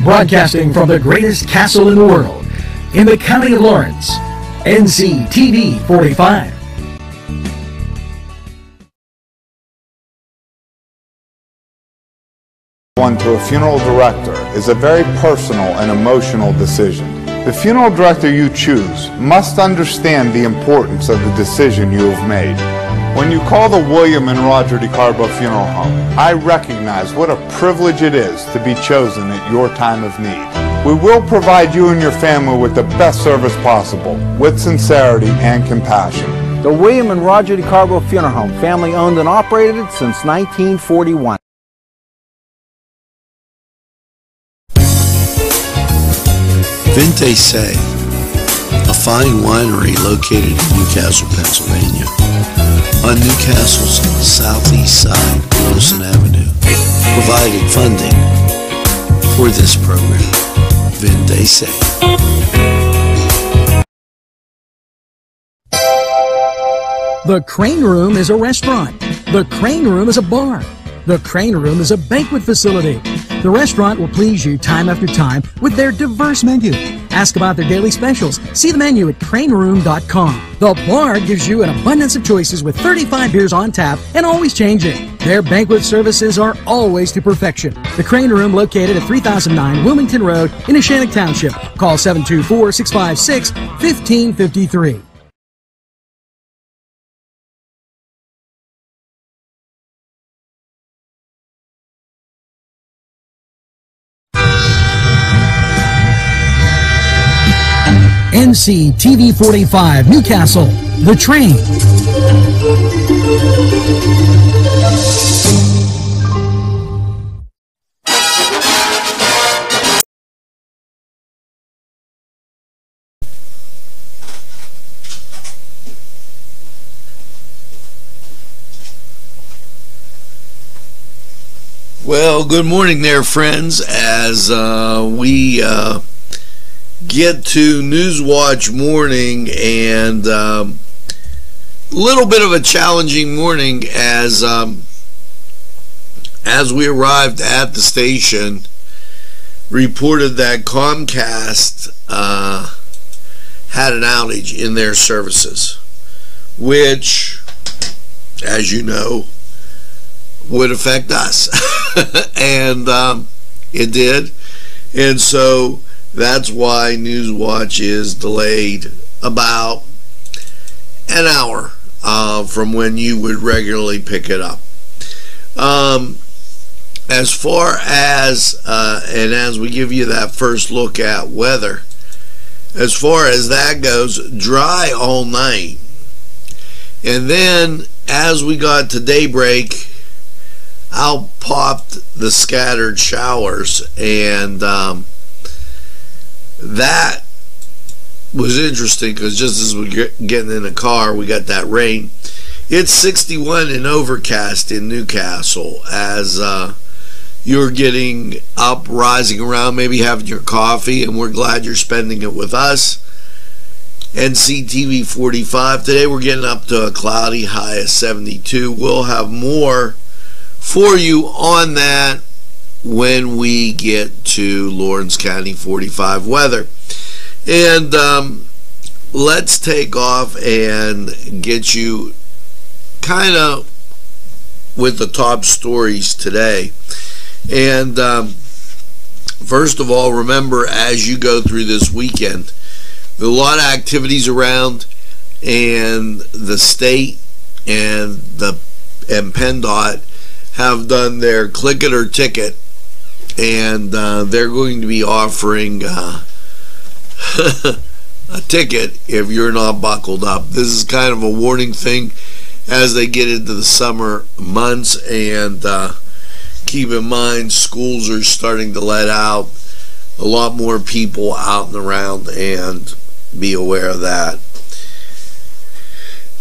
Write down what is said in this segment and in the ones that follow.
Broadcasting from the greatest castle in the world, in the county of Lawrence, NCTV45. One to a funeral director is a very personal and emotional decision. The funeral director you choose must understand the importance of the decision you have made. When you call the William and Roger DeCarbo Funeral Home, I recognize what a privilege it is to be chosen at your time of need. We will provide you and your family with the best service possible, with sincerity and compassion. The William and Roger DeCarbo Funeral Home, family owned and operated since 1941. Vente Se, a fine winery located in Newcastle, Pennsylvania, on Newcastle's southeast side, Wilson Avenue, providing funding for this program. Vente Se. The Crane Room is a restaurant. The Crane Room is a bar. The Crane Room is a banquet facility. The restaurant will please you time after time with their diverse menu. Ask about their daily specials. See the menu at craneroom.com. The bar gives you an abundance of choices with 35 beers on tap and always changing. Their banquet services are always to perfection. The Crane Room, located at 3009 Wilmington Road in Neshannock Township. Call 724-656-1553. NCTV45 Newcastle, The Train. Well, good morning there, friends, as we get to NEWSWATCH morning, and a little bit of a challenging morning as we arrived at the station, reported that Comcast had an outage in their services, which, as you know, would affect us. And it did, and so that's why NEWSWATCH is delayed about an hour from when you would regularly pick it up. As far as, and as we give you that first look at weather, as far as that goes, dry all night. And then as we got to daybreak, out popped the scattered showers, and that was interesting because just as we were getting in the car, we got that rain. It's 61 and overcast in Newcastle as you're getting up, rising around, maybe having your coffee, and we're glad you're spending it with us. NCTV45. Today we're getting up to a cloudy high of 72. We'll have more for you on that when we get to Lawrence County 45 weather. And let's take off and get you kind of with the top stories today. And first of all, remember, as you go through this weekend, there are a lot of activities around, and the state and PennDOT have done their click it or ticket, and they're going to be offering a ticket if you're not buckled up. This is kind of a warning thing as they get into the summer months, and keep in mind schools are starting to let out a lot more people out and around, and be aware of that.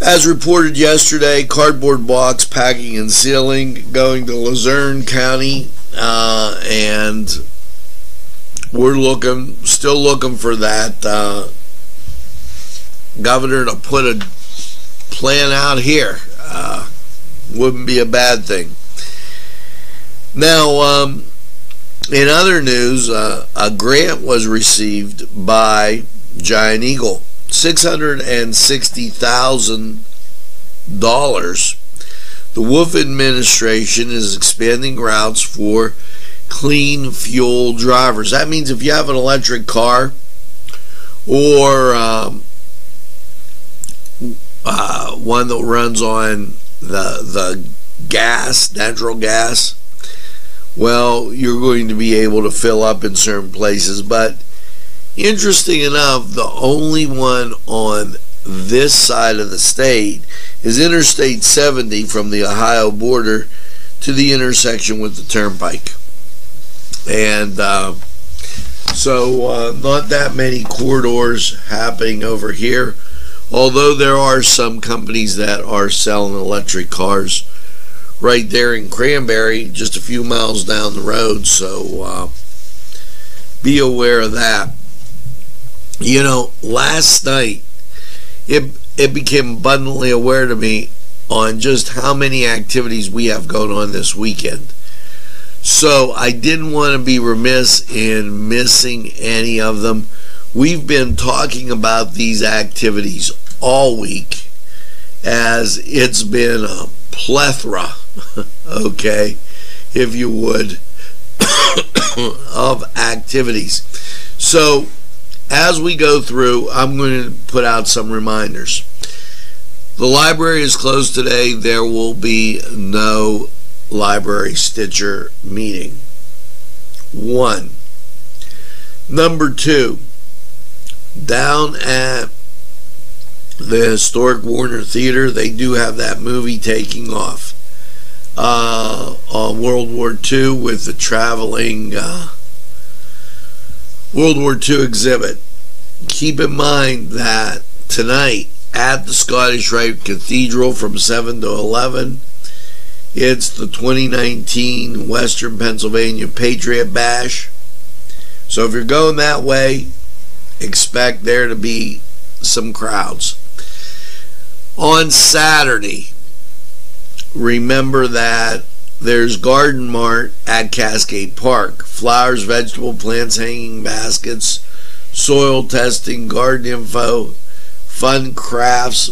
As reported yesterday, cardboard box packing and sealing going to Luzerne County, and we're still looking for that governor to put a plan out here. Wouldn't be a bad thing. Now, In other news, a grant was received by Giant Eagle, $660,000. The Wolf administration is expanding routes for clean fuel drivers. That means if you have an electric car or one that runs on the gas, natural gas, well, you're going to be able to fill up in certain places. But interesting enough, the only one on this side of the state is Interstate 70 from the Ohio border to the intersection with the turnpike. And so not that many corridors happening over here, although there are some companies that are selling electric cars right there in Cranberry, just a few miles down the road. So be aware of that. You know, last night it became abundantly aware to me on just how many activities we have going on this weekend. So I didn't want to be remiss in missing any of them. We've been talking about these activities all week, as it's been a plethora, okay, if you would, of activities. So as we go through, I'm going to put out some reminders. The library is closed today. There will be no library Stitcher meeting. 1. Number 2, down at the historic Warner Theater, they do have that movie taking off on World War II with the traveling World War II exhibit. Keep in mind that tonight at the Scottish Rite Cathedral from 7 to 11, it's the 2019 Western Pennsylvania Patriot Bash. So if you're going that way, expect there to be some crowds. On Saturday, remember that there's Garden Mart at Cascade Park. Flowers, vegetable plants, hanging baskets, soil testing, garden info, fun crafts,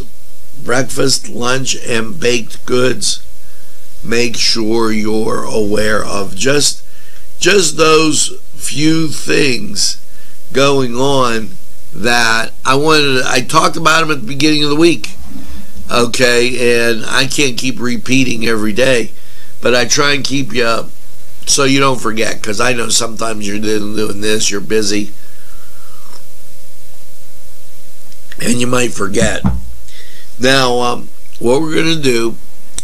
breakfast, lunch, and baked goods. Make sure you're aware of just those few things going on that I talked about them at the beginning of the week, okay, and I can't keep repeating every day, but I try and keep you up so you don't forget, because I know sometimes you're doing this, you're busy, and you might forget. Now, what we're going to do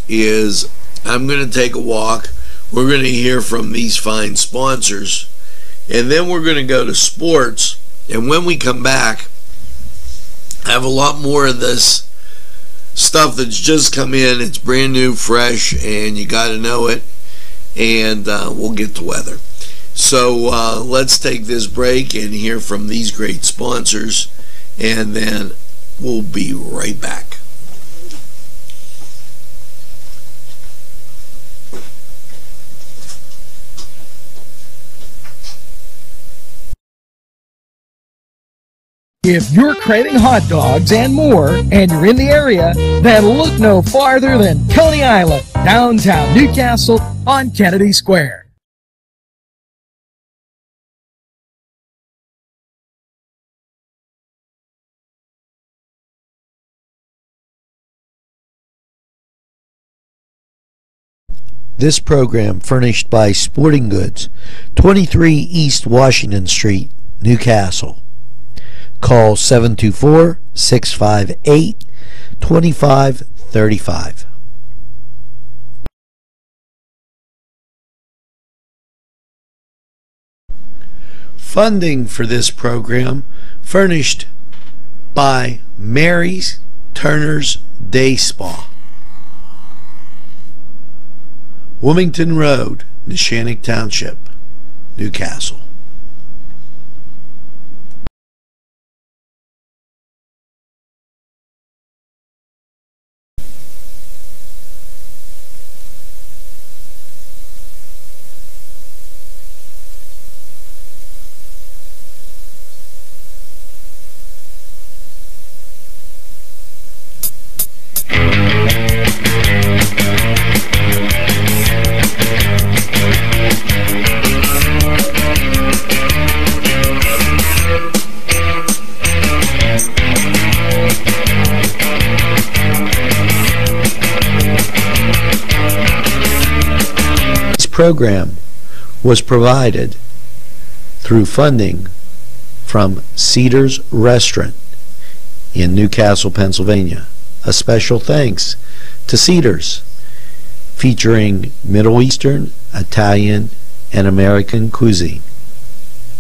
is I'm going to take a walk. We're going to hear from these fine sponsors, and then we're going to go to sports. And when we come back, I have a lot more of this stuff that's just come in. It's brand new, fresh, and you got to know it. And we'll get to weather. So let's take this break and hear from these great sponsors, and then we'll be right back. If you're craving hot dogs and more, and you're in the area, then look no farther than Coney Island, downtown Newcastle on Kennedy Square. This program furnished by Sporting Goods, 23 East Washington Street, Newcastle. Call 724-658-2535. Funding for this program furnished by Mary's Turner's Day Spa, Wilmington Road, Neshannock Township, Newcastle. program was provided through funding from Cedars Restaurant in Newcastle, Pennsylvania. A special thanks to Cedars, featuring Middle Eastern, Italian, and American cuisine.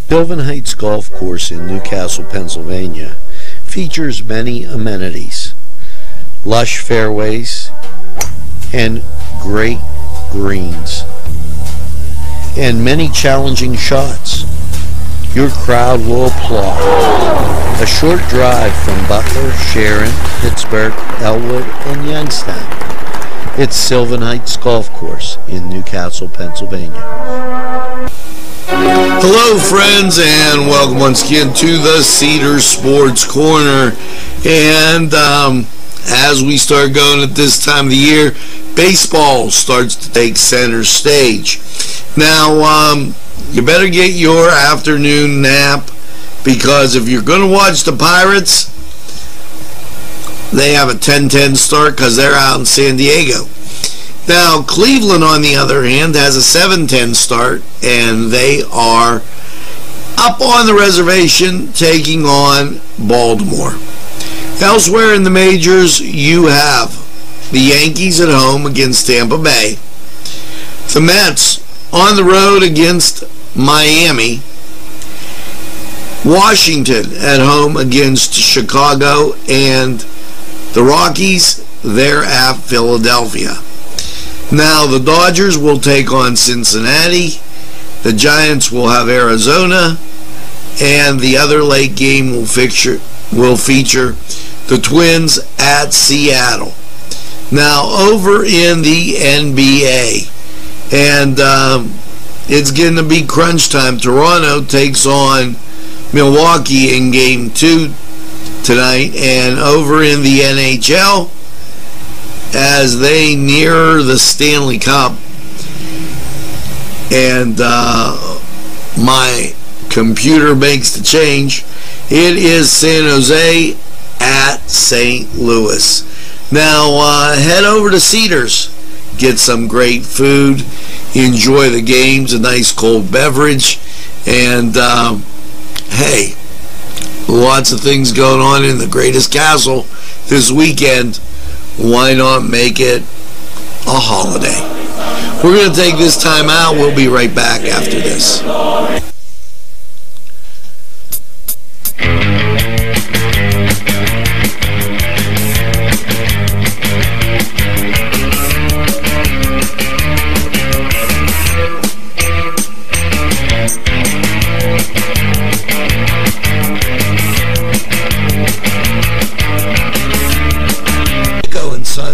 Sylvan Heights Golf Course in Newcastle, Pennsylvania features many amenities, lush fairways, and great greens, and many challenging shots. Your crowd will applaud. A short drive from Butler, Sharon, Pittsburgh, Elwood, and Youngstown. It's Sylvan Heights Golf Course in Newcastle, Pennsylvania. Hello, friends, and welcome once again to the Cedar Sports Corner. And as we start going at this time of the year, baseball starts to take center stage. Now, you better get your afternoon nap, because if you're going to watch the Pirates, they have a 10-10 start because they're out in San Diego. Now, Cleveland, on the other hand, has a 7-10 start, and they are up on the reservation taking on Baltimore. Elsewhere in the majors, you have the Yankees at home against Tampa Bay, the Mets on the road against Miami, Washington at home against Chicago, and the Rockies, they're at Philadelphia. Now, the Dodgers will take on Cincinnati, the Giants will have Arizona, and the other late game will feature the Twins at Seattle. Now, over in the NBA, and it's getting to be crunch time. Toronto takes on Milwaukee in Game 2 tonight, and over in the NHL, as they near the Stanley Cup, and my computer makes the change, it is San Jose at St. Louis. Now, head over to Cedars, get some great food, enjoy the games, a nice cold beverage, and hey, lots of things going on in the greatest castle this weekend. Why not make it a holiday? We're going to take this time out. We'll be right back after this.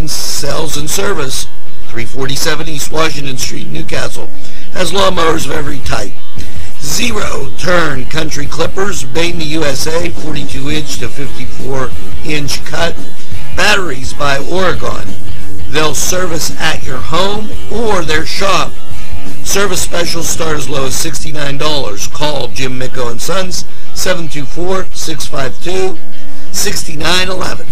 Sales and service, 347 East Washington Street, Newcastle, has lawnmowers of every type. Zero turn country clippers, made in the USA, 42-inch to 54-inch cut. Batteries by Oregon. They'll service at your home or their shop. Service specials start as low as $69. Call Jim Micco and Sons, 724-652-6911.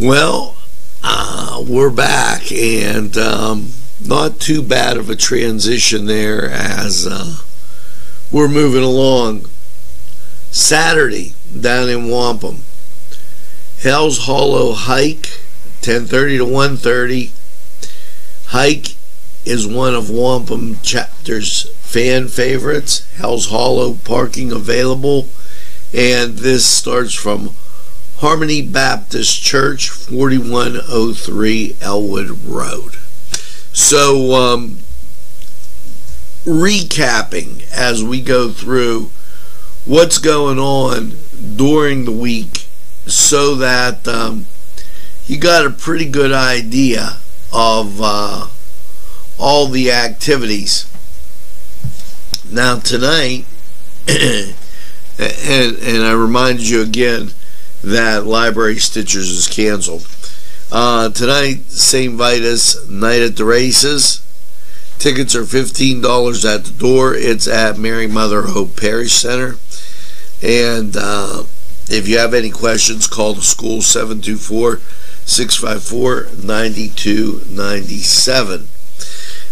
Well, we're back, and not too bad of a transition there as we're moving along. Saturday, down in Wampum, Hell's Hollow Hike, 10:30 to 1:30. Hike is one of Wampum Chapter's fan favorites. Hell's Hollow parking available, and this starts from Harmony Baptist Church, 4103 Elwood Road. So, recapping as we go through what's going on during the week, so that you got a pretty good idea of all the activities. Now tonight, and I remind you again that Library Stitchers is canceled. Tonight, St. Vitus Night at the Races. Tickets are $15 at the door. It's at Mary Mother Hope Parish Center. And If you have any questions, call the school 724-654-9297.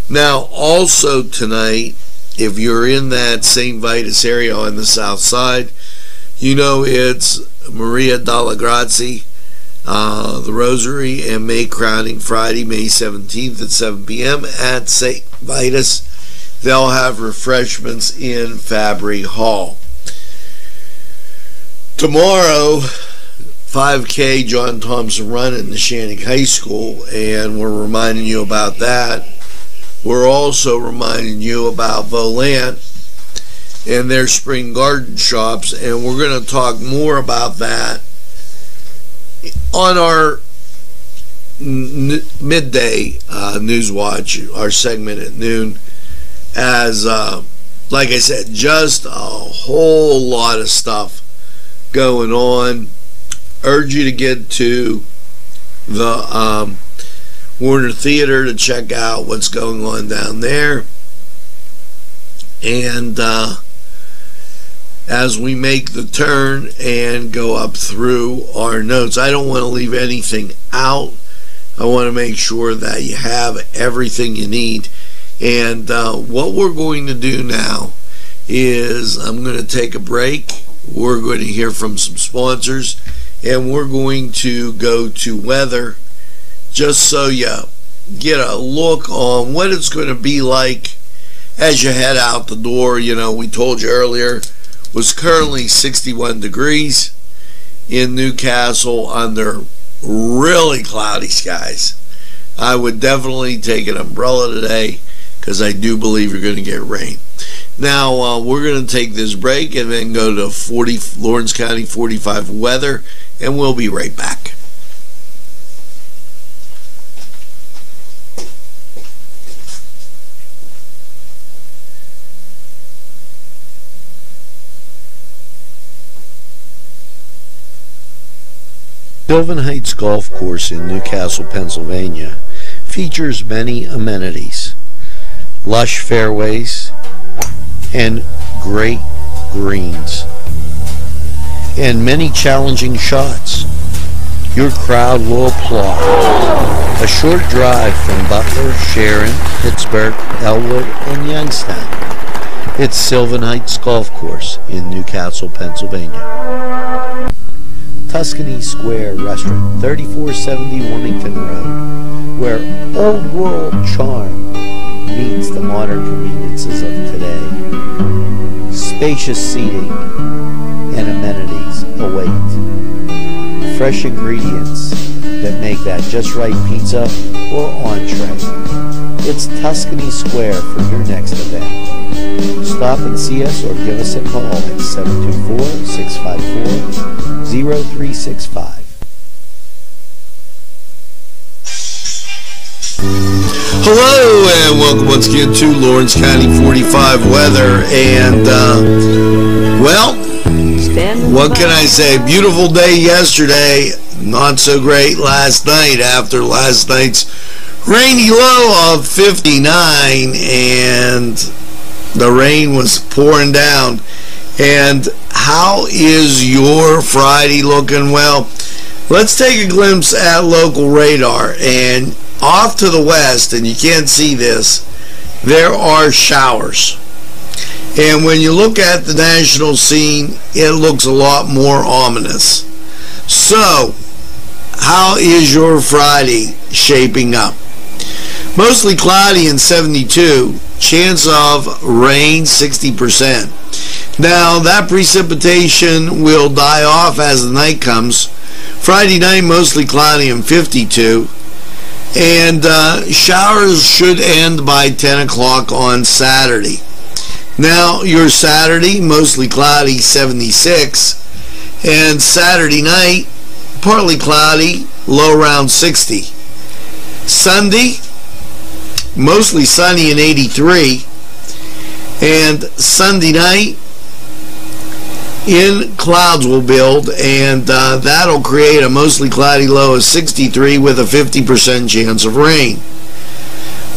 Now, also tonight, if you're in that St. Vitus area on the south side, you know it's Maria Dalla Grazie, the Rosary and May Crowning, Friday, May 17th at 7 p.m. at St. Vitus. They'll have refreshments in Fabry Hall. Tomorrow, 5K John Thompson Run in Neshannock High School, and we're reminding you about that. We're also reminding you about Volant and their spring garden shops, and we're going to talk more about that on our midday NEWSWATCH, our segment at noon, as like I said, just a whole lot of stuff going on. Urge you to get to the Warner Theater to check out what's going on down there. And as we make the turn and go up through our notes, I don't want to leave anything out. I want to make sure that you have everything you need. And what we're going to do now is I'm going to take a break. We're going to hear from some sponsors, and we're going to go to weather, just so you get a look on what it's going to be like as you head out the door. You know, we told you earlier, was currently 61 degrees in Newcastle under really cloudy skies. I would definitely take an umbrella today, because I do believe you're going to get rain. Now, we're going to take this break and then go to Lawrence County 45 weather, and we'll be right back. Sylvan Heights Golf Course in Newcastle, Pennsylvania features many amenities, lush fairways, and great greens, and many challenging shots. Your crowd will applaud. A short drive from Butler, Sharon, Pittsburgh, Elwood, and Youngstown. It's Sylvan Heights Golf Course in Newcastle, Pennsylvania. Tuscany Square Restaurant, 3470 Wilmington Road, where old world charm meets the modern conveniences of today. Spacious seating and amenities await. Fresh ingredients that make that just right pizza or entree. It's Tuscany Square for your next event. Stop and see us or give us a call at 724-654-0365. Hello, and welcome once again to Lawrence County 45 weather. And, well, what can I say? Beautiful day yesterday, not so great last night after last night's rainy low of 59, and the rain was pouring down. And how is your Friday looking? Well, let's take a glimpse at local radar. And off to the west, and you can't see this, there are showers. And when you look at the national scene, it looks a lot more ominous. So, how is your Friday shaping up? Mostly cloudy and 72, chance of rain 60%. Now, that precipitation will die off as the night comes. Friday night, mostly cloudy and 52. And showers should end by 10 o'clock on Saturday. Now, your Saturday, mostly cloudy, 76. And Saturday night, partly cloudy, low around 60. Sunday, mostly sunny and 83. And Sunday night, clouds will build, and that'll create a mostly cloudy low of 63 with a 50% chance of rain.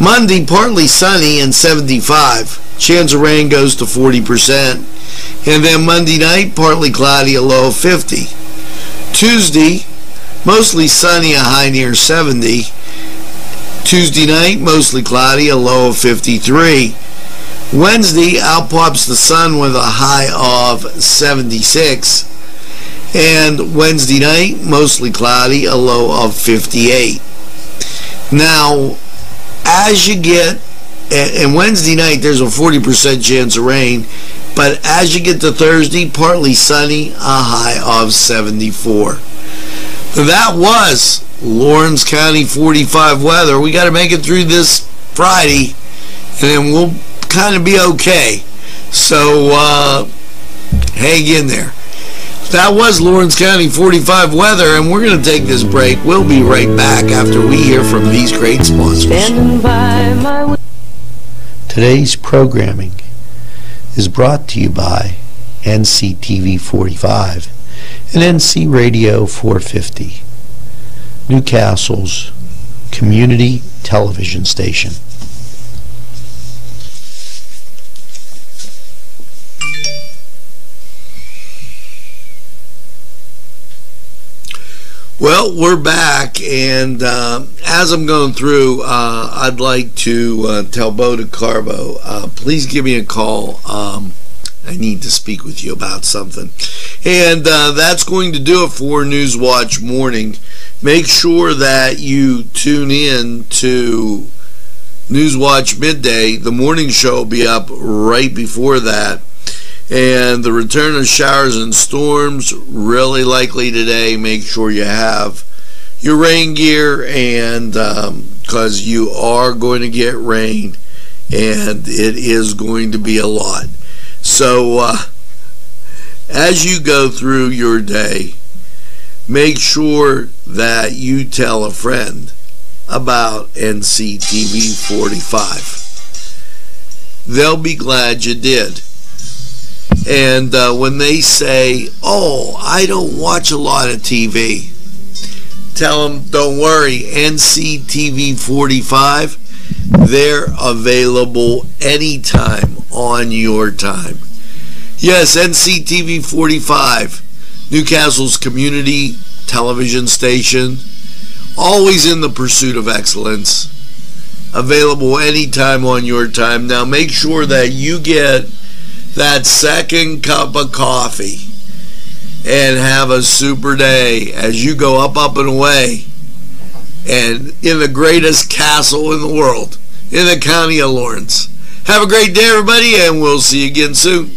Monday, partly sunny and 75. Chance of rain goes to 40%. And then Monday night, partly cloudy, a low of 50. Tuesday, mostly sunny, a high near 70. Tuesday night, mostly cloudy, a low of 53. Wednesday, out pops the sun with a high of 76. And Wednesday night, mostly cloudy, a low of 58. Now, as you get, and Wednesday night, there's a 40% chance of rain, but as you get to Thursday, partly sunny, a high of 74. That was Lawrence County 45 weather. We got to make it through this Friday, and then we'll kind of be okay. So hang in there. That was Lawrence County 45 weather, and we're going to take this break. We'll be right back after we hear from these great sponsors. Today's programming is brought to you by NCTV45 and NC Radio 450, Newcastle's community television station. Well, we're back, and as I'm going through, I'd like to tell Bo DeCarbo, please give me a call. I need to speak with you about something. And that's going to do it for NEWSWATCH Morning. Make sure that you tune in to NEWSWATCH Midday. The morning show will be up right before that. And the return of showers and storms, really likely today. Make sure you have your rain gear, and because you are going to get rain, and it is going to be a lot. So as you go through your day, make sure that you tell a friend about NCTV45. They'll be glad you did. And when they say, oh, I don't watch a lot of TV, tell them, don't worry, NCTV45, they're available anytime on your time. Yes, NCTV45, Newcastle's community television station, always in the pursuit of excellence, available anytime on your time. Now make sure that you get that second cup of coffee and have a super day as you go up, up, and away, and in the greatest castle in the world, in the county of Lawrence. Have a great day, everybody, and we'll see you again soon.